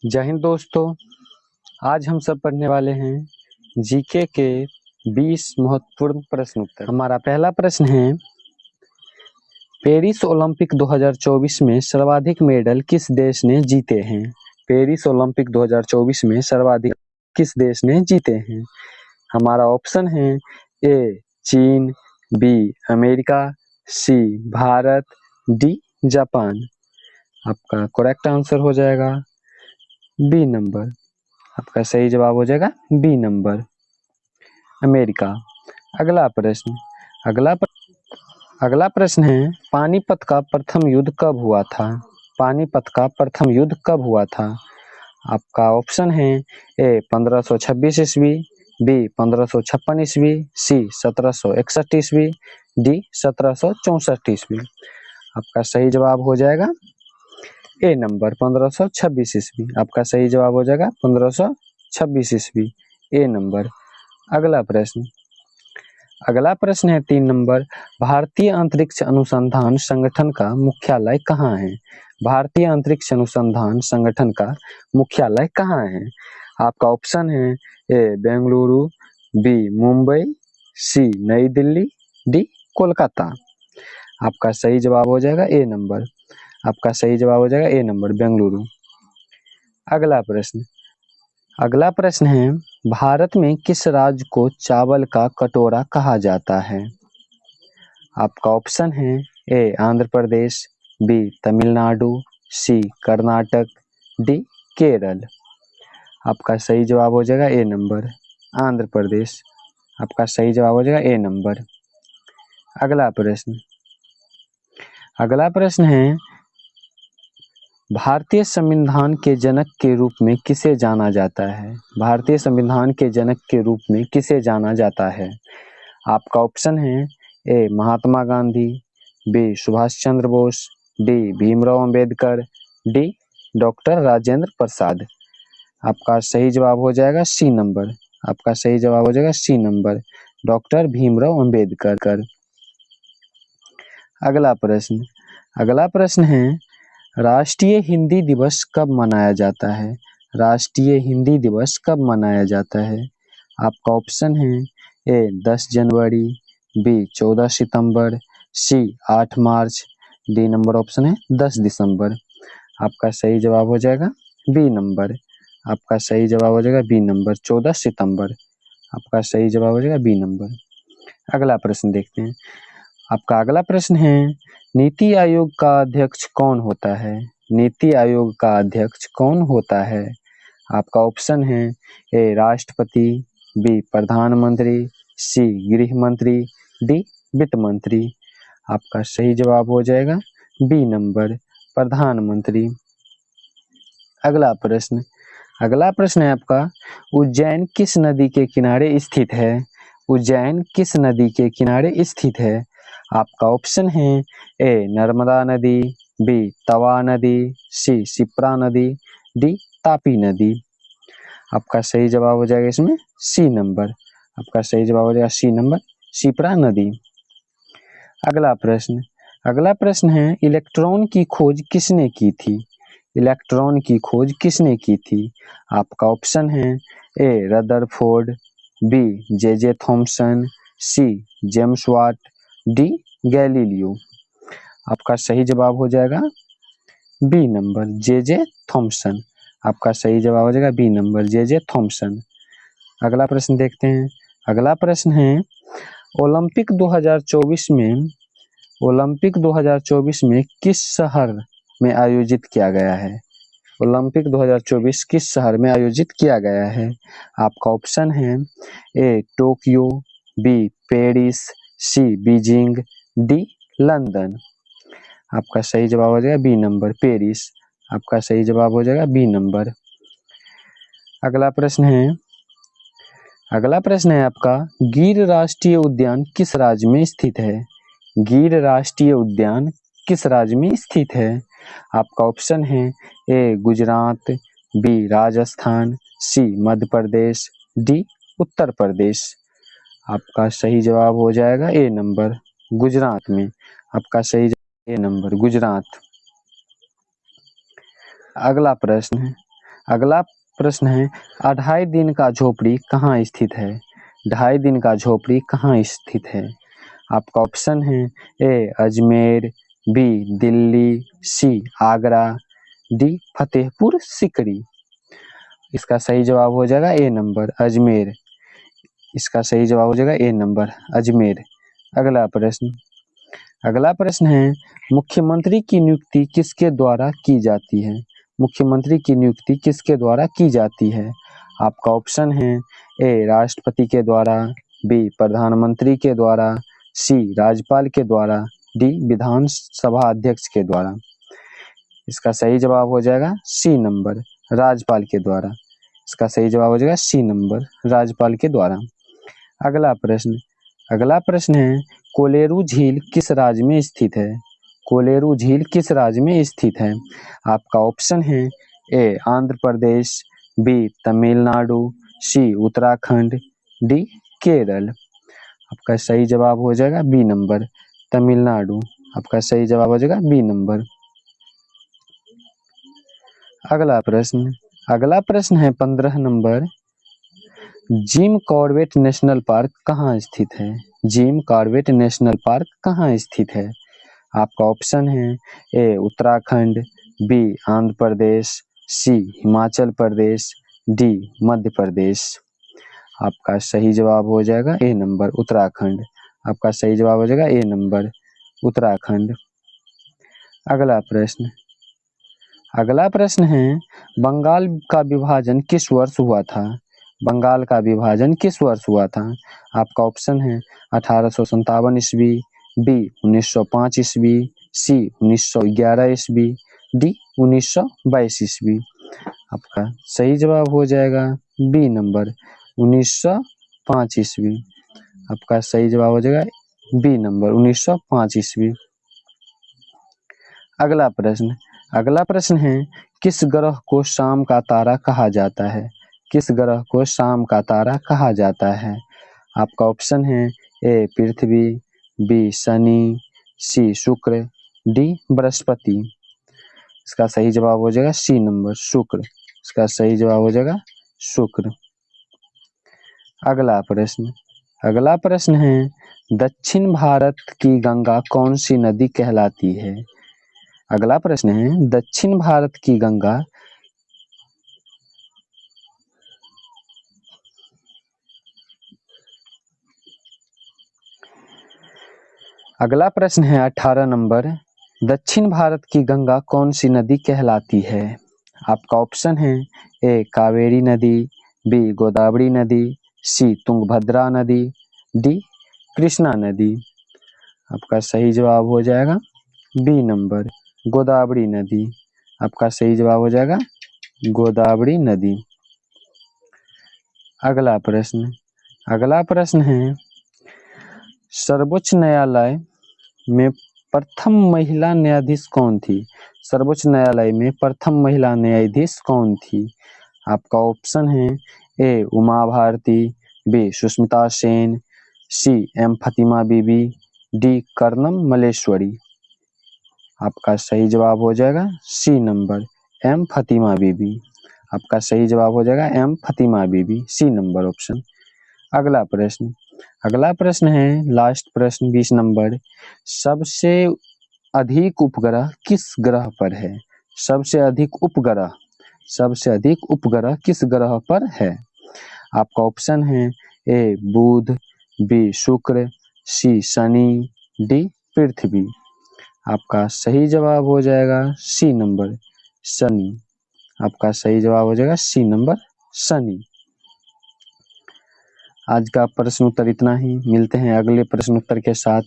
जय हिंद दोस्तों। आज हम सब पढ़ने वाले हैं जीके के 20 महत्वपूर्ण प्रश्न उत्तर। हमारा पहला प्रश्न है, पेरिस ओलंपिक 2024 में सर्वाधिक मेडल किस देश ने जीते हैं? पेरिस ओलंपिक 2024 में सर्वाधिक किस देश ने जीते हैं? हमारा ऑप्शन है ए चीन, बी अमेरिका, सी भारत, डी जापान। आपका करेक्ट आंसर हो जाएगा बी नंबर। आपका सही जवाब हो जाएगा बी नंबर, अमेरिका। अगला प्रश्न है, पानीपत का प्रथम युद्ध कब हुआ था? पानीपत का प्रथम युद्ध कब हुआ था? आपका ऑप्शन है ए 1526 ईस्वी, बी 1556 ईस्वी, सी 1761 ईस्वी, डी 1764 ईस्वी। आपका सही जवाब हो जाएगा ए नंबर 1526 ईस्वी। आपका सही जवाब हो जाएगा 1526 ईस्वी, ए नंबर। अगला प्रश्न है 3 नंबर, भारतीय अंतरिक्ष अनुसंधान संगठन का मुख्यालय कहाँ है? भारतीय अंतरिक्ष अनुसंधान संगठन का मुख्यालय कहाँ है? आपका ऑप्शन है ए बेंगलुरु, बी मुंबई, सी नई दिल्ली, डी कोलकाता। आपका सही जवाब हो जाएगा ए नंबर। आपका सही जवाब हो जाएगा ए नंबर, बेंगलुरु। अगला प्रश्न है, भारत में किस राज्य को चावल का कटोरा कहा जाता है? आपका ऑप्शन है ए आंध्र प्रदेश, बी तमिलनाडु, सी कर्नाटक, डी केरल। आपका सही जवाब हो जाएगा ए नंबर, आंध्र प्रदेश। आपका सही जवाब हो जाएगा ए नंबर। अगला प्रश्न है, भारतीय संविधान के जनक के रूप में किसे जाना जाता है? भारतीय संविधान के जनक के रूप में किसे जाना जाता है? आपका ऑप्शन है A Mahatma Gandhi, B Subhash Chandra Bose, D Bhimrao Ambedkar, D doctor Rajendra Prasad. आपका सही जवाब हो जाएगा सी नंबर। आपका सही जवाब हो जाएगा C number, doctor Bhimrao Ambedkar. अगला प्रश्न है, राष्ट्रीय हिंदी दिवस कब मनाया जाता है? राष्ट्रीय हिंदी दिवस कब मनाया जाता है? आपका ऑप्शन है ए 10 जनवरी, बी 14 सितंबर, सी 8 मार्च, डी नंबर ऑप्शन है 10 दिसंबर। आपका सही जवाब हो जाएगा बी नंबर। आपका सही जवाब हो जाएगा बी नंबर, 14 सितंबर। आपका सही जवाब हो जाएगा बी नंबर। अगला प्रश्न देखते हैं। आपका अगला प्रश्न है, नीति आयोग का अध्यक्ष कौन होता है? नीति आयोग का अध्यक्ष कौन होता है? आपका ऑप्शन है ए राष्ट्रपति, बी प्रधानमंत्री, सी गृह मंत्री, डी वित्त मंत्री। आपका सही जवाब हो जाएगा बी नंबर, प्रधानमंत्री। अगला प्रश्न है आपका, उज्जैन किस नदी के किनारे स्थित है? उज्जैन किस नदी के किनारे स्थित है? आपका ऑप्शन है ए नर्मदा नदी, बी तवा नदी, सी शिप्रा नदी, डी तापी नदी। आपका सही जवाब हो जाएगा इसमें सी नंबर। आपका सही जवाब हो जाएगा सी नंबर, शिप्रा नदी। अगला प्रश्न है, इलेक्ट्रॉन की खोज किसने की थी? इलेक्ट्रॉन की खोज किसने की थी? आपका ऑप्शन है A Rutherford, B J Thomson, C James Watt, D Galileo. आपका सही जवाब हो जाएगा बी नंबर, जे थॉमसन। आपका सही जवाब हो जाएगा बी नंबर, जे थॉमसन। अगला प्रश्न देखते हैं। अगला प्रश्न है, ओलंपिक 2024 में किस शहर में आयोजित किया गया है? ओलंपिक 2024 किस शहर में आयोजित किया गया है? आपका ऑप्शन है ए टोक्यो, बी पेरिस, सी बीजिंग, डी लंदन। आपका सही जवाब हो जाएगा बी नंबर, पेरिस। आपका सही जवाब हो जाएगा बी नंबर। अगला प्रश्न है आपका, गिर राष्ट्रीय उद्यान किस राज्य में स्थित है? गिर राष्ट्रीय उद्यान किस राज्य में स्थित है? आपका ऑप्शन है ए गुजरात, बी राजस्थान, सी मध्य प्रदेश, डी उत्तर प्रदेश। आपका सही जवाब हो जाएगा ए नंबर, गुजरात में। आपका सही जवाब ए नंबर, गुजरात। अगला प्रश्न है, अगला प्रश्न है, 2.5 दिन का झोपड़ी कहाँ स्थित है? 2.5 दिन का झोपड़ी कहाँ स्थित है? आपका ऑप्शन है ए अजमेर, बी दिल्ली, सी आगरा, डी फतेहपुर सीकरी। इसका सही जवाब हो जाएगा ए नंबर अजमेर। इसका सही जवाब हो जाएगा ए नंबर अजमेर। अगला प्रश्न है, मुख्यमंत्री की नियुक्ति किसके द्वारा की जाती है? मुख्यमंत्री की नियुक्ति किसके द्वारा की जाती है? आपका ऑप्शन है ए राष्ट्रपति के द्वारा, बी प्रधानमंत्री के द्वारा, सी राज्यपाल के द्वारा, डी विधानसभा अध्यक्ष के द्वारा। इसका सही जवाब हो जाएगा सी नंबर राज्यपाल के द्वारा। इसका सही जवाब हो जाएगा सी नंबर राज्यपाल के द्वारा। अगला प्रश्न है, कोलेरू झील किस राज्य में स्थित है? कोलेरू झील किस राज्य में स्थित है? आपका ऑप्शन है ए आंध्र प्रदेश, बी तमिलनाडु, सी उत्तराखंड, डी केरल। आपका सही जवाब हो जाएगा बी नंबर तमिलनाडु। आपका सही जवाब हो जाएगा बी नंबर। अगला प्रश्न है 15 number, Jim Corbett national park कहाँ स्थित है? जिम कॉर्बेट नेशनल पार्क कहाँ स्थित है? आपका ऑप्शन है ए उत्तराखंड, बी आंध्र प्रदेश, सी हिमाचल प्रदेश, डी मध्य प्रदेश। आपका सही जवाब हो जाएगा ए नंबर उत्तराखंड। आपका सही जवाब हो जाएगा ए नंबर उत्तराखंड। अगला प्रश्न है, बंगाल का विभाजन किस वर्ष हुआ था? बंगाल का विभाजन किस वर्ष हुआ था? आपका ऑप्शन है 1857 ईस्वी, बी 1905 ईस्वी, सी 1911 ईस्वी, डी 1922 ईस्वी। आपका सही जवाब हो जाएगा बी नंबर 1905 ईस्वी। आपका सही जवाब हो जाएगा बी नंबर 1905 ईस्वी। अगला प्रश्न है, किस ग्रह को शाम का तारा कहा जाता है? किस ग्रह को शाम का तारा कहा जाता है? आपका ऑप्शन है ए पृथ्वी, बी शनि, सी शुक्र, डी बृहस्पति। इसका सही जवाब हो जाएगा सी नंबर शुक्र। इसका सही जवाब हो जाएगा शुक्र। अगला प्रश्न है, दक्षिण भारत की गंगा कौन सी नदी कहलाती है? अगला प्रश्न है, दक्षिण भारत की गंगा अगला प्रश्न है 18 नंबर, दक्षिण भारत की गंगा कौन सी नदी कहलाती है? आपका ऑप्शन है ए कावेरी नदी, बी गोदावरी नदी, सी तुंगभद्रा नदी, डी कृष्णा नदी। आपका सही जवाब हो जाएगा बी नंबर गोदावरी नदी। आपका सही जवाब हो जाएगा गोदावरी नदी। अगला प्रश्न है, सर्वोच्च न्यायालय में प्रथम महिला न्यायाधीश कौन थी? सर्वोच्च न्यायालय में प्रथम महिला न्यायाधीश कौन थी? आपका ऑप्शन है A Uma Bharti, B Sushmita Sen, C M Fatima Bibi, D Karnam Malleswari. आपका सही जवाब हो जाएगा सी नंबर एम फतिमा बीबी। आपका सही जवाब हो जाएगा एम फतिमा बीबी, सी नंबर ऑप्शन। अगला प्रश्न है लास्ट प्रश्न 20 नंबर, सबसे अधिक उपग्रह किस ग्रह पर है? सबसे अधिक उपग्रह किस ग्रह पर है? आपका ऑप्शन है ए बुध, बी शुक्र, सी शनि, डी पृथ्वी। आपका सही जवाब हो जाएगा सी नंबर शनि। आपका सही जवाब हो जाएगा सी नंबर शनि। आज का प्रश्न उत्तर इतना ही, मिलते हैं अगले प्रश्न उत्तर के साथ।